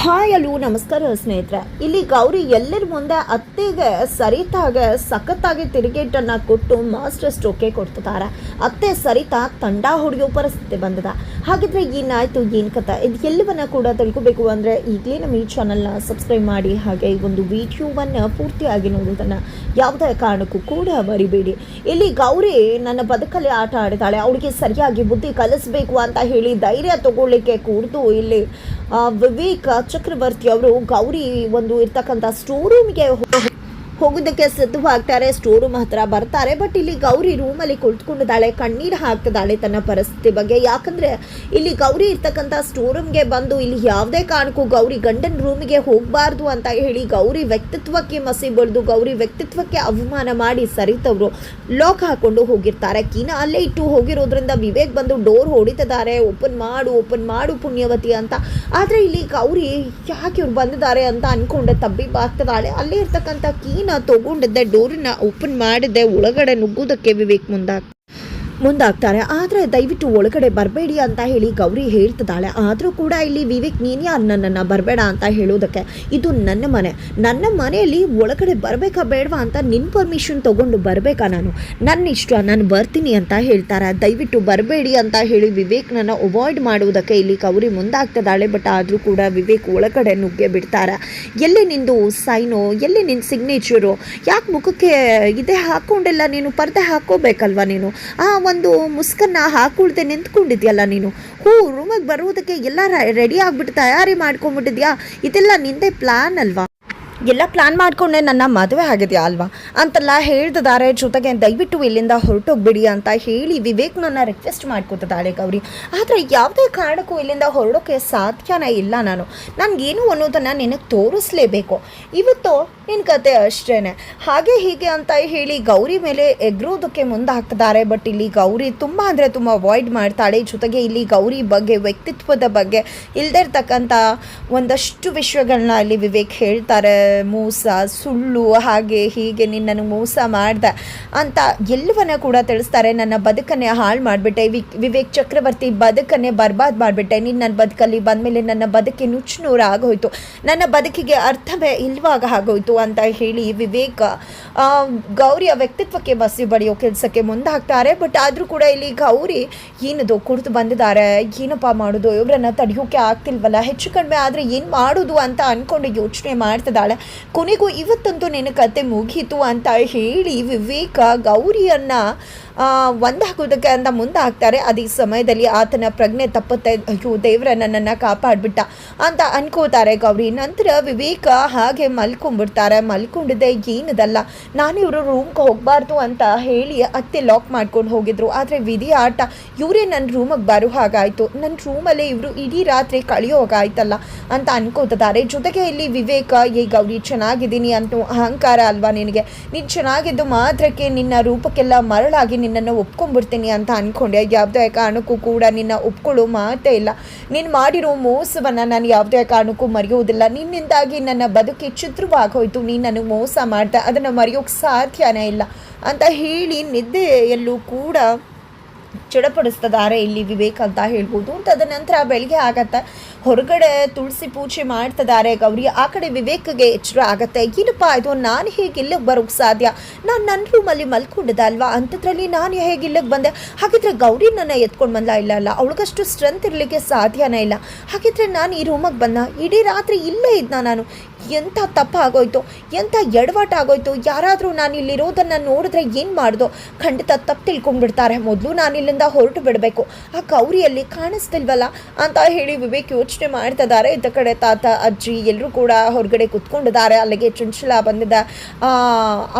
Hi ಅಲ್ಲೂ ನಮಸ್ಕಾರ ಸ್ನೇಹಿತರೆ. ಇಲ್ಲಿ ಗೌರಿ ಎಲ್ಲರ ಮುಂದೆ ಅತ್ತೆಗೆ ಸರಿತಾಗೆ ಸಖತ್ತಾಗಿ ತಿರುಗೇಟನ್ನು ಕೊಟ್ಟು ಮಾಸ್ಟರ್ ಸ್ಟ್ರೋಕೆ ಕೊಡ್ತಿದ್ದಾರೆ. ಅತ್ತೆ ಸರಿತಾ ತಂಡ ಹೊಡೆಯೋ ಪರಿಸ್ಥಿತಿ ಬಂದಿದೆ. ಹಾಗಿದ್ರೆ ಏನಾಯಿತು, ಏನು ಕಥೆ, ಇದು ಎಲ್ಲವನ್ನ ಕೂಡ ತಿಳ್ಕೋಬೇಕು ಅಂದರೆ ಈಗಲೇ ನಮ್ಮ ಈ ಚಾನಲ್ನ ಸಬ್ಸ್ಕ್ರೈಬ್ ಮಾಡಿ, ಹಾಗೆ ಈ ಒಂದು ವಿಡಿಯೋವನ್ನು ಪೂರ್ತಿಯಾಗಿ ನೋಡೋದನ್ನು ಯಾವುದೇ ಕಾರಣಕ್ಕೂ ಕೂಡ ಮರಿಬೇಡಿ. ಇಲ್ಲಿ ಗೌರಿ ನನ್ನ ಬದುಕಲ್ಲಿ ಆಟ ಆಡಿದಾಳೆ, ಅವಳಿಗೆ ಸರಿಯಾಗಿ ಬುದ್ಧಿ ಕಲಿಸಬೇಕು ಅಂತ ಹೇಳಿ ಧೈರ್ಯ ತಗೊಳ್ಳಿಕ್ಕೆ ಕೂಡ್ದು ಇಲ್ಲಿ ವಿವೇಕ್ ಚಕ್ರವರ್ತಿ ಅವರು ಗೌರಿ ಒಂದು ಇರ್ತಕ್ಕಂಥ ಸ್ಟೋರ್ ರೂಮ್ಗೆ ಹೋಗೋದಕ್ಕೆ ಸಿದ್ಧವಾಗ್ತಾರೆ. ಸ್ಟೋರ್ ರೂಮ್ ಹತ್ರ ಬರ್ತಾರೆ. ಬಟ್ ಇಲ್ಲಿ ಗೌರಿ ರೂಮಲ್ಲಿ ಕುಳಿತುಕೊಂಡಿದ್ದಾಳೆ, ಕಣ್ಣೀರು ಹಾಕ್ತಿದ್ದಾಳೆ ತನ್ನ ಪರಿಸ್ಥಿತಿ ಬಗ್ಗೆ. ಯಾಕಂದರೆ ಇಲ್ಲಿ ಗೌರಿ ಇರ್ತಕ್ಕಂಥ ಸ್ಟೋರ್ ರೂಮ್ಗೆ ಬಂದು ಇಲ್ಲಿ ಯಾವುದೇ ಕಾರಣಕ್ಕೂ ಗೌರಿ ಗಂಡನ ರೂಮಿಗೆ ಹೋಗಬಾರ್ದು ಅಂತ ಹೇಳಿ ಗೌರಿ ವ್ಯಕ್ತಿತ್ವಕ್ಕೆ ಮಸಿ ಬಳಿದು ಗೌರಿ ವ್ಯಕ್ತಿತ್ವಕ್ಕೆ ಅವಮಾನ ಮಾಡಿ ಸರಿತವರು ಲಾಕ್ ಹಾಕೊಂಡು ಹೋಗಿರ್ತಾರೆ. ಕೀನ ಅಲ್ಲೇ ಇಟ್ಟು ಹೋಗಿರೋದ್ರಿಂದ ವಿವೇಕ್ ಬಂದು ಡೋರ್ ಹೊಡಿತಿದ್ದಾರೆ, ಓಪನ್ ಮಾಡು ಪುಣ್ಯವತಿ ಅಂತ. ಆದರೆ ಇಲ್ಲಿ ಗೌರಿ ಯಾಕೆ ಇವ್ರು ಬಂದಿದ್ದಾರೆ ಅಂತ ಅಂದ್ಕೊಂಡೆ ತಬ್ಬಿಬ್ಬಾಗ್ತಿದ್ದಾಳೆ. ಅಲ್ಲೇ ಇರ್ತಕ್ಕಂಥ ಕೀನ ತಗೊಂಡಿದ್ದೆ, ಡೋರನ್ನ ಓಪನ್ ಮಾಡಿದ್ದೆ, ಒಳಗಡೆ ನುಗ್ಗೋದಕ್ಕೆ ವಿವೇಕ್ ಮುಂದಾಗ್ತಾರೆ. ಆದರೆ ದಯವಿಟ್ಟು ಒಳಗಡೆ ಬರಬೇಡಿ ಅಂತ ಹೇಳಿ ಗೌರಿ ಹೇಳ್ತಿದ್ದಾಳೆ. ಆದರೂ ಕೂಡ ಇಲ್ಲಿ ವಿವೇಕ್ ನೀನು ಯಾರು ನನ್ನನ್ನು ಬರಬೇಡ ಅಂತ ಹೇಳೋದಕ್ಕೆ, ಇದು ನನ್ನ ಮನೆಯಲ್ಲಿ ಒಳಗಡೆ ಬರಬೇಕಾ ಬೇಡವಾ ಅಂತ ನಿನ್ನ ಪರ್ಮಿಷನ್ ತೊಗೊಂಡು ಬರಬೇಕಾ, ನನ್ನ ಇಷ್ಟ, ನಾನು ಬರ್ತೀನಿ ಅಂತ ಹೇಳ್ತಾರೆ. ದಯವಿಟ್ಟು ಬರಬೇಡಿ ಅಂತ ಹೇಳಿ ವಿವೇಕ್ನನ್ನು ಅವಾಯ್ಡ್ ಮಾಡುವುದಕ್ಕೆ ಇಲ್ಲಿ ಗೌರಿ ಮುಂದಾಗ್ತಿದ್ದಾಳೆ. ಬಟ್ ಆದರೂ ಕೂಡ ವಿವೇಕ್ ಒಳಗಡೆ ನುಗ್ಗೆ ಬಿಡ್ತಾರೆ. ಎಲ್ಲಿ ನಿಂದು ಸೈನು, ಎಲ್ಲಿ ನಿನ್ನ ಸಿಗ್ನೇಚರು, ಯಾಕೆ ಮುಖಕ್ಕೆ ಇದೇ ಹಾಕ್ಕೊಂಡೆಲ್ಲ, ನೀನು ಪರ್ದೆ ಹಾಕ್ಕೋಬೇಕಲ್ವ, ನೀನು ಒಂದು ಮುಸ್ಕನ್ನ ಹಾಕೊಳ್ದೆ ನಿಂತ್ಕೊಂಡಿದ್ಯಲ್ಲ ನೀನು. ರೂಮಿಗೆ ಬರುವುದಕ್ಕೆ ಎಲ್ಲ ರೆಡಿ ಆಗಿಬಿಟ್ಟು ತಯಾರಿ ಮಾಡ್ಕೊಂಡ್ಬಿಟ್ಟಿದ್ಯಾ, ಇದೆಲ್ಲ ನಿಂದೆ ಪ್ಲಾನ್ ಅಲ್ವಾ, ಎಲ್ಲ ಪ್ಲ್ಯಾನ್ ಮಾಡಿಕೊಂಡೆ ನನ್ನ ಮದುವೆ ಆಗಿದೆಯಾ ಅಲ್ವಾ ಅಂತೆಲ್ಲ ಹೇಳ್ತಿದ್ದಾರೆ. ಜೊತೆಗೆ ದಯವಿಟ್ಟು ಇಲ್ಲಿಂದ ಹೊರಟೋಗ್ಬಿಡಿ ಅಂತ ಹೇಳಿ ವಿವೇಕ್ ನನ್ನ ರಿಕ್ವೆಸ್ಟ್ ಮಾಡ್ಕೊತಿದ್ದಾಳೆ ಗೌರಿ. ಆದರೆ ಯಾವುದೇ ಕಾರಣಕ್ಕೂ ಇಲ್ಲಿಂದ ಹೊರಡೋಕ್ಕೆ ಸಾಧ್ಯನೇ ಇಲ್ಲ. ನನಗೇನು ಅನ್ನೋದನ್ನು ನಿನಗೆ ತೋರಿಸ್ಲೇಬೇಕು. ಇವತ್ತು ನಿನ್ನ ಕತೆ ಅಷ್ಟೇ, ಹಾಗೆ ಹೀಗೆ ಅಂತ ಹೇಳಿ ಗೌರಿ ಮೇಲೆ ಎಗ್ರೋದಕ್ಕೆ ಮುಂದಾಗ್ತಿದ್ದಾರೆ. ಬಟ್ ಇಲ್ಲಿ ಗೌರಿ ತುಂಬ ಅಂದರೆ ತುಂಬ ಅವಾಯ್ಡ್ ಮಾಡ್ತಾಳೆ. ಜೊತೆಗೆ ಇಲ್ಲಿ ಗೌರಿ ಬಗ್ಗೆ, ವ್ಯಕ್ತಿತ್ವದ ಬಗ್ಗೆ ಇಲ್ಲದೇ ಇರ್ತಕ್ಕಂಥ ಒಂದಷ್ಟು ವಿಷಯಗಳನ್ನ ಇಲ್ಲಿ ವಿವೇಕ್ ಹೇಳ್ತಾರೆ. ಮೋಸ, ಸುಳ್ಳು, ಹಾಗೆ ಹೀಗೆ ನಿನ್ನನ್ನು ಮೋಸ ಮಾಡ್ದೆ ಅಂತ ಎಲ್ಲವನ್ನ ಕೂಡ ತಿಳಿಸ್ತಾರೆ. ನನ್ನ ಬದುಕನ್ನೇ ಹಾಳು ಮಾಡಿಬಿಟ್ಟೆ ವಿವೇಕ್ ಚಕ್ರವರ್ತಿ, ಬದುಕನ್ನೇ ಬರ್ಬಾದ್ ಮಾಡಿಬಿಟ್ಟೆ. ನೀನು ನನ್ನ ಬದುಕಲ್ಲಿ ಬಂದಮೇಲೆ ನನ್ನ ಬದುಕಿ ನುಚ್ಚುನೂರು ಆಗೋಯ್ತು, ನನ್ನ ಬದುಕಿಗೆ ಅರ್ಥವೇ ಇಲ್ವಾಗ ಆಗೋಯ್ತು ಅಂತ ಹೇಳಿ ವಿವೇಕ್ ಗೌರಿಯ ವ್ಯಕ್ತಿತ್ವಕ್ಕೆ ಬಸಿ ಬಳಿಯೋ ಕೆಲಸಕ್ಕೆ ಮುಂದಾಗ್ತಾರೆ. ಬಟ್ ಆದರೂ ಕೂಡ ಇಲ್ಲಿ ಗೌರಿ ಏನದು ಕುಡಿದು ಬಂದಿದ್ದಾರೆ, ಏನಪ್ಪ ಮಾಡೋದು, ಇವರನ್ನು ತಡೆಯೋಕೆ ಆಗ್ತಿಲ್ವಲ್ಲ, ಹೆಚ್ಚು ಕಡಿಮೆ ಆದರೆ ಏನು ಮಾಡೋದು ಅಂತ ಅಂದ್ಕೊಂಡು ಯೋಚನೆ ಮಾಡ್ತಿದ್ದಾಳೆ. ಕೊನೆಗೂ ಇವತ್ತಂತೂ ನಿನ್ನ ಕತೆ ಮುಗೀತು ಅಂತ ಹೇಳಿ ವಿವೇಕ ಗೌರಿಯನ್ನು ಒಂದಾಗೋದಕ್ಕೆ ಅಂತ ಮುಂದಾಗ್ತಾರೆ. ಅದೇ ಸಮಯದಲ್ಲಿ ಆತನ ಪ್ರಜ್ಞೆ ತಪ್ಪುತ್ತೆ. ಅಯ್ಯೋ ದೇವ್ರ ನನ್ನನ್ನು ಕಾಪಾಡಿಬಿಟ್ಟ ಅಂತ ಅನ್ಕೋತಾರೆ ಗೌರಿ. ನಂತರ ವಿವೇಕ ಹಾಗೆ ಮಲ್ಕೊಂಡ್ಬಿಡ್ತಾರೆ. ಮಲ್ಕೊಂಡಿದ್ದೆ ಏನದಲ್ಲ, ನಾನು ಇವರು ರೂಮ್ಗೆ ಹೋಗಬಾರ್ದು ಅಂತ ಹೇಳಿ ಅತ್ತೆ ಲಾಕ್ ಮಾಡ್ಕೊಂಡು ಹೋಗಿದ್ರು. ಆದರೆ ವಿಧಿ ಆಟ, ಇವರೇ ನನ್ನ ರೂಮಿಗೆ ಬರೋ ಹಾಗಾಯಿತು, ನನ್ನ ರೂಮಲ್ಲೇ ಇವರು ಇಡೀ ರಾತ್ರಿ ಕಳೆಯೋ ಹಾಗಾಯ್ತಲ್ಲ ಅಂತ ಅನ್ಕೋತಿದ್ದಾರೆ. ಜೊತೆಗೆ ಇಲ್ಲಿ ವಿವೇಕ, ಏ ಗೌರಿ ಚೆನ್ನಾಗಿದ್ದೀನಿ ಅಂತ ಅಹಂಕಾರ ಅಲ್ವಾ ನಿನಗೆ, ನೀನು ಚೆನ್ನಾಗಿದ್ದು ಮಾತ್ರಕ್ಕೆ ನಿನ್ನ ರೂಪಕ್ಕೆಲ್ಲ ಮರಳಾಗಿ ನಿನ್ನನ್ನು ಒಪ್ಕೊಂಡ್ಬಿಡ್ತೀನಿ ಅಂತ ಅಂದ್ಕೊಂಡೆ. ಯಾವುದೇ ಕಾರಣಕ್ಕೂ ಕೂಡ ನಿನ್ನ ಒಪ್ಕೊಳ್ಳೋ ಮಾತೇ ಇಲ್ಲ. ನೀನು ಮಾಡಿರೋ ಮೋಸವನ್ನು ನಾನು ಯಾವುದೇ ಕಾರಣಕ್ಕೂ ಮರೆಯೋದಿಲ್ಲ. ನಿನ್ನಿಂದಾಗಿ ನನ್ನ ಬದುಕಿ ಚಿತ್ರವಾಗೋಯ್ತು, ನೀನು ನನಗೆ ಮೋಸ ಮಾಡ್ದೆ, ಅದನ್ನು ಮರೆಯೋಕ್ಕೆ ಸಾಧ್ಯನೇ ಇಲ್ಲ ಅಂತ ಹೇಳಿ ನಿದ್ದೆಯಲ್ಲೂ ಕೂಡ ಚಡಪಡಿಸ್ತಿದ್ದಾರೆ ಇಲ್ಲಿ ವಿವೇಕ್ ಅಂತ ಹೇಳ್ಬೋದು. ತದನಂತರ ಬೆಳಗ್ಗೆ ಆಗತ್ತೆ, ಹೊರಗಡೆ ತುಳಸಿ ಪೂಜೆ ಮಾಡ್ತಿದ್ದಾರೆ ಗೌರಿ. ಆ ಕಡೆ ವಿವೇಕ್ಗೆ ಎಚ್ಚರ ಆಗತ್ತೆ, ಏನಪ್ಪ ಇದು, ನಾನು ಹೇಗೆ ಇಲ್ಲಿಗೆ ಬರೋಕ್ಕೆ ಸಾಧ್ಯ, ನಾನು ನನ್ನ ರೂಮಲ್ಲಿ ಮಲ್ಕೊಂಡಿದ್ದೆ ಅಲ್ವಾ, ಅಂಥದ್ರಲ್ಲಿ ನಾನು ಹೇಗೆ ಇಲ್ಲಿಗೆ ಬಂದೆ, ಹಾಗಿದ್ರೆ ಗೌರಿ ನನ್ನ ಎತ್ಕೊಂಡು ಬಂದ, ಇಲ್ಲ ಅವಳಿಗಷ್ಟು ಸ್ಟ್ರೆಂತ್ ಇರಲಿಕ್ಕೆ ಸಾಧ್ಯನೇ ಇಲ್ಲ, ಹಾಗಿದ್ರೆ ನಾನು ಈ ರೂಮಿಗೆ ಬಂದ, ಇಡೀ ರಾತ್ರಿ ಇಲ್ಲೇ ಇದ್ನ ನಾನು, ಎಂಥ ತಪ್ಪಾಗೋಯ್ತು, ಎಂಥ ಎಡವಟ್ಟು ಆಗೋಯ್ತು, ಯಾರಾದರೂ ನಾನು ಇಲ್ಲಿರೋದನ್ನು ನೋಡಿದ್ರೆ ಏನು ಮಾಡ್ದೋ, ಖಂಡಿತ ತಪ್ಪು ತಿಳ್ಕೊಂಡ್ಬಿಡ್ತಾರೆ, ಮೊದಲು ನಾನು ಇಲ್ಲಿಂದ ಹೊರಟು ಬಿಡಬೇಕು, ಆ ಗೌರಿಯಲ್ಲಿ ಕಾಣಿಸ್ತಿಲ್ವಲ್ಲ ಅಂತ ಹೇಳಿ ವಿವೇಕ್ ಯೋಚನೆ ಮಾಡ್ತಿದ್ದಾರೆ. ಇದ್ದ ಕಡೆ ತಾತ, ಅಜ್ಜಿ ಎಲ್ಲರೂ ಕೂಡ ಹೊರಗಡೆ ಕುತ್ಕೊಂಡಿದ್ದಾರೆ. ಅಲ್ಲಿಗೆ ಚುಂಚಲ ಬಂದಿದ್ದ,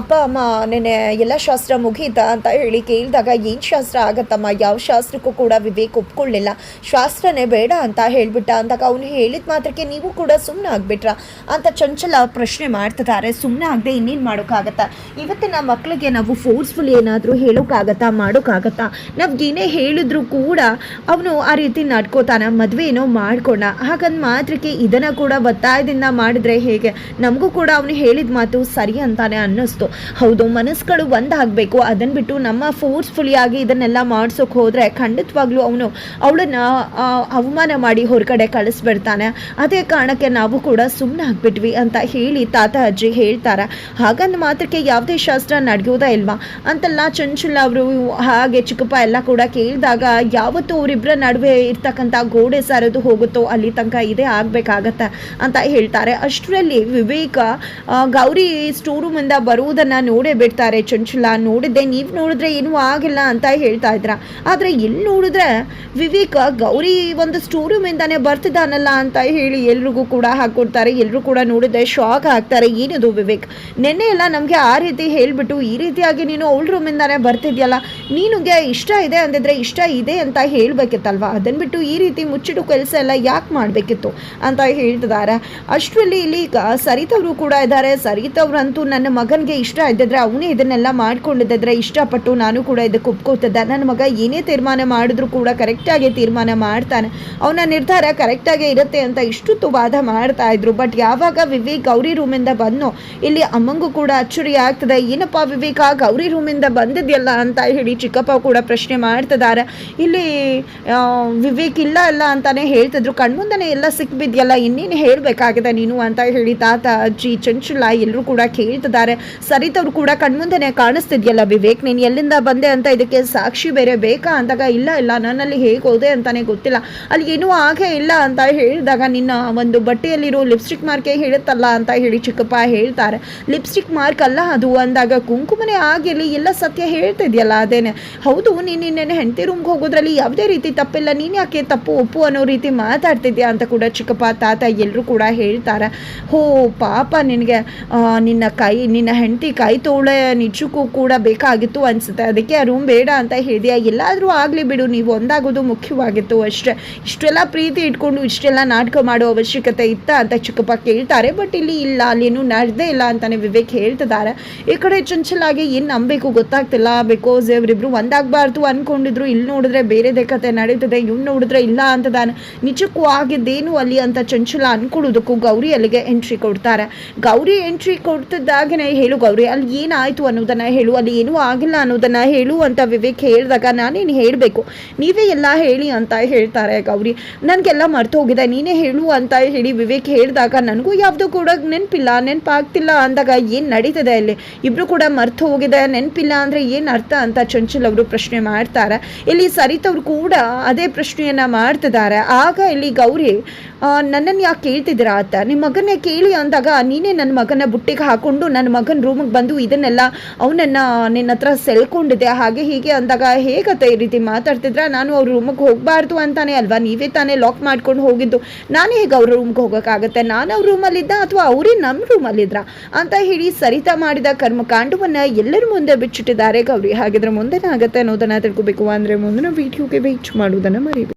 ಅಪ್ಪ ಅಮ್ಮ ನೆನೆ ಎಲ್ಲ ಶಾಸ್ತ್ರ ಮುಗೀತಾ ಅಂತ ಹೇಳಿ ಕೇಳಿದಾಗ, ಏನು ಶಾಸ್ತ್ರ ಆಗತ್ತಮ್ಮ, ಯಾವ ಶಾಸ್ತ್ರಕ್ಕೂ ಕೂಡ ವಿವೇಕ್ ಒಪ್ಕೊಳ್ಳಿಲ್ಲ, ಶಾಸ್ತ್ರನೇ ಬೇಡ ಅಂತ ಹೇಳಿಬಿಟ್ಟ ಅಂದಾಗ ಅವನು ಹೇಳಿದ ಮಾತ್ರಕ್ಕೆ ನೀವು ಕೂಡ ಸುಮ್ಮನೆ ಆಗ್ಬಿಟ್ರ ಅಂತ ಚಂಚಲ ಪ್ರಶ್ನೆ ಮಾಡ್ತಿದ್ದಾರೆ. ಸುಮ್ಮನೆ ಆಗದೆ ಇನ್ನೇನು ಮಾಡೋಕ್ಕಾಗತ್ತಾ? ಇವತ್ತಿನ ಮಕ್ಕಳಿಗೆ ನಾವು ಫೋರ್ಸ್ಫುಲ್ ಏನಾದರೂ ಹೇಳೋಕ್ಕಾಗತ್ತಾ, ಮಾಡೋಕ್ಕಾಗತ್ತಾ? ನಾವು ಏನೇ ಹೇಳಿದ್ರು ಕೂಡ ಅವನು ಆ ರೀತಿ ನಡ್ಕೋತಾನೆ. ಮದುವೆ ಏನೋ ಮಾಡ್ಕೊಂಡ, ಹಾಗಂದು ಮಾತ್ರಕ್ಕೆ ಇದನ್ನು ಕೂಡ ಒತ್ತಾಯದಿಂದ ಮಾಡಿದ್ರೆ ಹೇಗೆ? ನಮಗೂ ಕೂಡ ಅವನು ಹೇಳಿದ ಮಾತು ಸರಿ ಅಂತಾನೆ ಅನ್ನಿಸ್ತು. ಹೌದು, ಮನಸ್ಸುಗಳು ಒಂದಾಗಬೇಕು. ಅದನ್ನು ಬಿಟ್ಟು ನಮ್ಮ ಫೋರ್ಸ್ಫುಲಿಯಾಗಿ ಇದನ್ನೆಲ್ಲ ಮಾಡ್ಸೋಕೆ ಹೋದರೆ ಖಂಡಿತವಾಗ್ಲೂ ಅವಳನ್ನ ಅವಮಾನ ಮಾಡಿ ಹೊರಗಡೆ ಕಳಿಸ್ಬಿಡ್ತಾನೆ. ಅದೇ ಕಾರಣಕ್ಕೆ ನಾವು ಕೂಡ ಸುಮ್ಮನೆ ಆಗ್ಬಿಟ್ವಿ ಅಂತ ಹೇಳಿ ತಾತ ಅಜ್ಜಿ ಹೇಳ್ತಾರೆ. ಹಾಗಂದ ಮಾತ್ರಕ್ಕೆ ಯಾವುದೇ ಶಾಸ್ತ್ರ ನಡೆಯೋದೇ ಇಲ್ವಾ ಅಂತೆಲ್ಲ ಚಂಚಲ ಅವರು ಹಾಗೆ ಚಿಕ್ಕಪ್ಪ ಎಲ್ಲ ಕೂಡ ಕೇಳಿದಾಗ, ಯಾವತ್ತೂ ಅವರಿಬ್ಬರ ನಡುವೆ ಇರ್ತಕ್ಕಂಥ ಗೋಡೆ ಸಾರೋದು ಹೋಗುತ್ತೋ ಅಲ್ಲಿ ತನಕ ಇದೇ ಆಗಬೇಕಾಗತ್ತೆ ಅಂತ ಹೇಳ್ತಾರೆ. ಅಷ್ಟರಲ್ಲಿ ವಿವೇಕ ಗೌರಿ ಸ್ಟೋರ್ ರೂಮಿಂದ ಬರುವುದನ್ನು ನೋಡೇ ಬಿಡ್ತಾರೆ. ಚಂಚಲ, ನೋಡಿದ್ದೆ, ನೀವು ನೋಡಿದ್ರೆ ಏನೂ ಆಗಿಲ್ಲ ಅಂತ ಹೇಳ್ತಾ ಇದ್ರ. ಆದರೆ ಎಲ್ಲಿ ನೋಡಿದ್ರೆ ವಿವೇಕ ಗೌರಿ ಒಂದು ಸ್ಟೋರ್ ರೂಮಿಂದಾನೆ ಬರ್ತಿದ್ದಾನಲ್ಲ ಅಂತ ಹೇಳಿ ಎಲ್ರಿಗೂ ಕೂಡ ಹಾಕೊಡ್ತಾರೆ. ಎಲ್ಲರೂ ಕೂಡ ನೋಡಿದ್ರೆ ಶಾಕ್ ಆಗ್ತಾರೆ. ಏನದು ವಿವೇಕ್, ನೆನ್ನೆ ಎಲ್ಲ ನಮಗೆ ಆ ರೀತಿ ಹೇಳಿಬಿಟ್ಟು ಈ ರೀತಿಯಾಗಿ ನೀನು ಅವಳ ರೂಮಿಂದಾನೆ ಬರ್ತಿದ್ಯಲ್ಲ, ನಿನಗೆ ಇಷ್ಟ ಇದೆ ಅಂದಿದ್ರೆ ಇಷ್ಟ ಇದೆ ಅಂತ ಹೇಳಬೇಕಿತ್ತಲ್ವ, ಅದನ್ನು ಬಿಟ್ಟು ಈ ರೀತಿ ಮುಚ್ಚಿಟ್ಟು ಕೆಲಸ ಎಲ್ಲ ಯಾಕೆ ಮಾಡಬೇಕಿತ್ತು ಅಂತ ಹೇಳ್ತಿದ್ದಾರೆ. ಅಷ್ಟರಲ್ಲಿ ಇಲ್ಲಿ ಈಗ ಸರಿತವರು ಕೂಡ ಇದ್ದಾರೆ. ಸರಿತವ್ರಂತೂ ನನ್ನ ಮಗನಿಗೆ ಇಷ್ಟ ಇದ್ದಿದ್ರೆ ಅವನೇ ಇದನ್ನೆಲ್ಲ ಮಾಡ್ಕೊಂಡಿದ್ದಿದ್ರೆ ಇಷ್ಟಪಟ್ಟು ನಾನು ಕೂಡ ಇದಕ್ಕೆ ಒಪ್ಕೋತಿದ್ದೆ. ನನ್ನ ಮಗ ಏನೇ ತೀರ್ಮಾನ ಮಾಡಿದ್ರು ಕೂಡ ಕರೆಕ್ಟಾಗಿ ತೀರ್ಮಾನ ಮಾಡ್ತಾನೆ, ಅವನ ನಿರ್ಧಾರ ಕರೆಕ್ಟಾಗಿ ಇರುತ್ತೆ ಅಂತ ಇಷ್ಟೊತ್ತು ವಾದ ಮಾಡ್ತಾ ಇದ್ರು. ಬಟ್ ಯಾವಾಗ ವಿವೇಕ್ ಗೌರಿ ರೂಮಿಂದ ಬಂದು ಇಲ್ಲಿ ಅಮ್ಮಂಗೂ ಕೂಡ ಅಚ್ಚರಿ ಆಗ್ತದೆ. ಏನಪ್ಪ ವಿವೇಕ ಗೌರಿ ರೂಮಿಂದ ಬಂದಿದ್ಯಲ್ಲ ಅಂತ ಹೇಳಿ ಚಿಕ್ಕಪ್ಪ ಕೂಡ ಪ್ರಶ್ನೆ ಮಾಡ್ತಿದ್ದಾರೆ. ಇಲ್ಲಿ ವಿವೇಕ್ ಇಲ್ಲ ಅಂತಾನೆ ಹೇಳ್ತಿದ್ರು, ಕಣ್ಮುಂದನೆ ಎಲ್ಲ ಸಿಕ್ಬಿದ್ಯಲ್ಲ, ಇನ್ನೇನು ಹೇಳಬೇಕಾಗಿದೆ ನೀನು ಅಂತ ಹೇಳಿ ತಾತ ಅಜ್ಜಿ ಚಂಚಲ ಎಲ್ಲರೂ ಕೂಡ ಕೇಳ್ತಿದ್ದಾರೆ. ಸರಿತವ್ರು ಕೂಡ ಕಣ್ಮುಂದನೆ ಕಾಣಿಸ್ತಿದ್ಯಲ್ಲ ವಿವೇಕ್, ನೀನು ಎಲ್ಲಿಂದ ಬಂದೆ ಅಂತ ಇದಕ್ಕೆ ಸಾಕ್ಷಿ ಬೇರೆ ಬೇಕಾ ಅಂದಾಗ, ಇಲ್ಲ ನನ್ನಲ್ಲಿ ಹೇಗೆ ಹೋದೆ ಅಂತಾನೆ ಗೊತ್ತಿಲ್ಲ, ಅಲ್ಲಿ ಏನೂ ಆಗೇ ಇಲ್ಲ ಅಂತ ಹೇಳಿದಾಗ, ನಿನ್ನ ಒಂದು ಬಟ್ಟೆಯಲ್ಲಿರೋ ಲಿಪ್ಸ್ಟಿಕ್ ಮಾರ್ಕೆ ಹೇಳುತ್ತಲ್ಲ ಅಂತ ಹೇಳಿ ಚಿಕ್ಕಪ್ಪ ಹೇಳ್ತಾರೆ. ಲಿಪ್ಸ್ಟಿಕ್ ಮಾರ್ಕ್ ಅಲ್ಲ ಅದು ಅಂದಾಗ, ಕುಂಕುಮನೆ ಆಗಿರಲಿ, ಎಲ್ಲ ಸತ್ಯ ಹೇಳ್ತಿದ್ಯಲ್ಲ ಅದೇನೆ. ಹೌದು, ನೀನು ನಿನ್ನೆ ಹೆಂಡತಿ ರೂಮ್ಗೆ ಹೋಗೋದ್ರಲ್ಲಿ ಯಾವುದೇ ರೀತಿ ತಪ್ಪಿಲ್ಲ, ನೀನು ಯಾಕೆ ತಪ್ಪು ಒಪ್ಪು ಅನ್ನೋ ರೀತಿ ಮಾತಾಡ್ತಿದ್ಯಾ ಅಂತ ಕೂಡ ಚಿಕ್ಕಪ್ಪ ತಾತ ಎಲ್ಲರೂ ಕೂಡ ಹೇಳ್ತಾರೆ. ಹೋ ಪಾಪ, ನಿನಗೆ ನಿನ್ನ ಹೆಂಡತಿ ಕೈ ತೋಳೆ ನಿಜಕ್ಕೂ ಕೂಡ ಬೇಕಾಗಿತ್ತು ಅನಿಸುತ್ತೆ, ಅದಕ್ಕೆ ಆ ರೂಮ್ ಬೇಡ ಅಂತ ಹೇಳಿದೆಯಾ? ಎಲ್ಲಾದರೂ ಆಗಲಿ ಬಿಡು, ನೀವು ಒಂದಾಗೋದು ಮುಖ್ಯವಾಗಿತ್ತು ಅಷ್ಟೇ, ಇಷ್ಟೆಲ್ಲ ಪ್ರೀತಿ ಇಟ್ಕೊಂಡು ಇಷ್ಟೆಲ್ಲ ನಾಟಕ ಮಾಡೋ ಅವಶ್ಯಕತೆ ಇತ್ತ ಅಂತ ಚಿಕ್ಕಪ್ಪ ಕೇಳ್ತಾರೆ. ಬಟ್ ಇಲ್ಲಿ ಇಲ್ಲ, ಅಲ್ಲೇನು ನಡೆದೇ ಇಲ್ಲ ಅಂತಾನೆ ವಿವೇಕ್ ಹೇಳ್ತಿದ್ದಾರೆ. ಈ ಕಡೆ ಚಂಚಲಾಗಿ ಏನು ನಂಬಬೇಕು ಗೊತ್ತಾಗ್ತಿಲ್ಲ. ಬಿಕಾಸ್ ಇವರಿಬ್ರು ಒಂದಾಗಬಾರ್ದು ಅಂದ್ಕೊಂಡಿದ್ರು, ಇಲ್ಲಿ ನೋಡಿದ್ರೆ ಬೇರೆದೇ ಕತೆ ನಡೀತದೆ, ಇವ್ನು ನೋಡಿದ್ರೆ ಇಲ್ಲ ಅಂತದಾನೆ, ನಿಜಕ್ಕೂ ಆಗಿದ್ದೇನು ಅಲ್ಲಿ ಅಂತ ಚಂಚಲ ಅನ್ಕೊಳ್ಳೋದಕ್ಕೂ ಗೌರಿ ಅಲ್ಲಿಗೆ ಎಂಟ್ರಿ ಕೊಡ್ತಾರೆ. ಗೌರಿ ಎಂಟ್ರಿ ಕೊಡ್ತಿದ್ದಾಗನೇ, ಹೇಳು ಗೌರಿ, ಅಲ್ಲಿ ಏನಾಯಿತು ಅನ್ನೋದನ್ನು ಹೇಳು, ಅಲ್ಲಿ ಏನೂ ಆಗಿಲ್ಲ ಅನ್ನೋದನ್ನು ಹೇಳು ಅಂತ ವಿವೇಕ್ ಹೇಳಿದಾಗ, ನಾನೇನು ಹೇಳಬೇಕು, ನೀವೇ ಎಲ್ಲ ಹೇಳಿ ಅಂತ ಹೇಳ್ತಾರೆ ಗೌರಿ. ನನಗೆಲ್ಲ ಮರ್ತು ಹೋಗಿದೆ, ನೀನೇ ಹೇಳು ಅಂತ ಹೇಳಿ ವಿವೇಕ್ ಹೇಳಿದಾಗ, ನನಗೂ ಯಾವುದೂ ಕೂಡ ನೆನಪಾಗ್ತಿಲ್ಲ ಅಂದಾಗ, ಏನು ನಡೀತದೆ ಅಲ್ಲಿ, ಇಬ್ಬರು ಕೂಡ ಮರ್ತು ಹೋಗಿದೆ, ನೆನಪಿಲ್ಲ ಅಂದರೆ ಏನು ಅರ್ಥ ಅಂತ ಚಂಚಲ್ ಅವರು ಪ್ರಶ್ನೆ ಮಾಡ್ತಾರೆ. ಇಲ್ಲಿ ಸರಿತವ್ರು ಕೂಡ ಅದೇ ಪ್ರಶ್ನೆಯನ್ನು ಮಾಡ್ತಿದ್ದಾರೆ. ಆಗ ಇಲ್ಲಿ ಗೌರಿ, ನನ್ನನ್ನು ಯಾಕೆ ಕೇಳ್ತಿದ್ದೀರಾ ಅಂತ, ನಿಮ್ಮ ಮಗನ್ನೇ ಕೇಳಿ ಅಂದಾಗ, ನೀನೇ ನನ್ನ ಮಗನ ಬುಟ್ಟಿಗೆ ಹಾಕ್ಕೊಂಡು ನನ್ನ ಮಗನ ರೂಮಿಗೆ ಬಂದು ಇದನ್ನೆಲ್ಲ ಅವನನ್ನು ನಿನ್ನ ಹತ್ರ ಸೆಳ್ಕೊಂಡಿದ್ದೆ ಹಾಗೆ ಹೀಗೆ ಅಂದಾಗ, ಹೇಗತ್ತೆ ಈ ರೀತಿ ಮಾತಾಡ್ತಿದ್ರ? ನಾನು ಅವ್ರ ರೂಮಿಗೆ ಹೋಗಬಾರ್ದು ಅಂತಾನೆ ಅಲ್ವಾ ನೀವೇ ತಾನೇ ಲಾಕ್ ಮಾಡ್ಕೊಂಡು ಹೋಗಿದ್ದು, ನಾನು ಹೇಗೆ ಅವ್ರ ರೂಮ್ಗೆ ಹೋಗೋಕ್ಕಾಗತ್ತೆ? ನಾನು ಅವ್ರ ರೂಮಲ್ಲಿದ್ದ ಅಥವಾ ಅವರೇ ನಮ್ಮ ರೂಮಲ್ಲಿದ್ರ ಅಂತ ಹೇಳಿ ಸರಿತಾ ಮಾಡಿದ ಕರ್ಮಕಾಂಡವನ್ನು ಎಲ್ಲರ ಮುಂದೆ ಬಿಚ್ಚಿಟ್ಟಿದ್ದಾರೆ ಗೌರಿ. ಹಾಗಿದ್ರೆ ಮುಂದೇನಾಗತ್ತೆ ಅನ್ನೋದನ್ನು ತಿಳ್ಕೊಬೇಕು ಅಂದರೆ ಮುಂದಿನ ವಿಡಿಯೋಗೆ ವೇಟ್ ಮಾಡೋದನ್ನು ಮರಿಬೇಕು.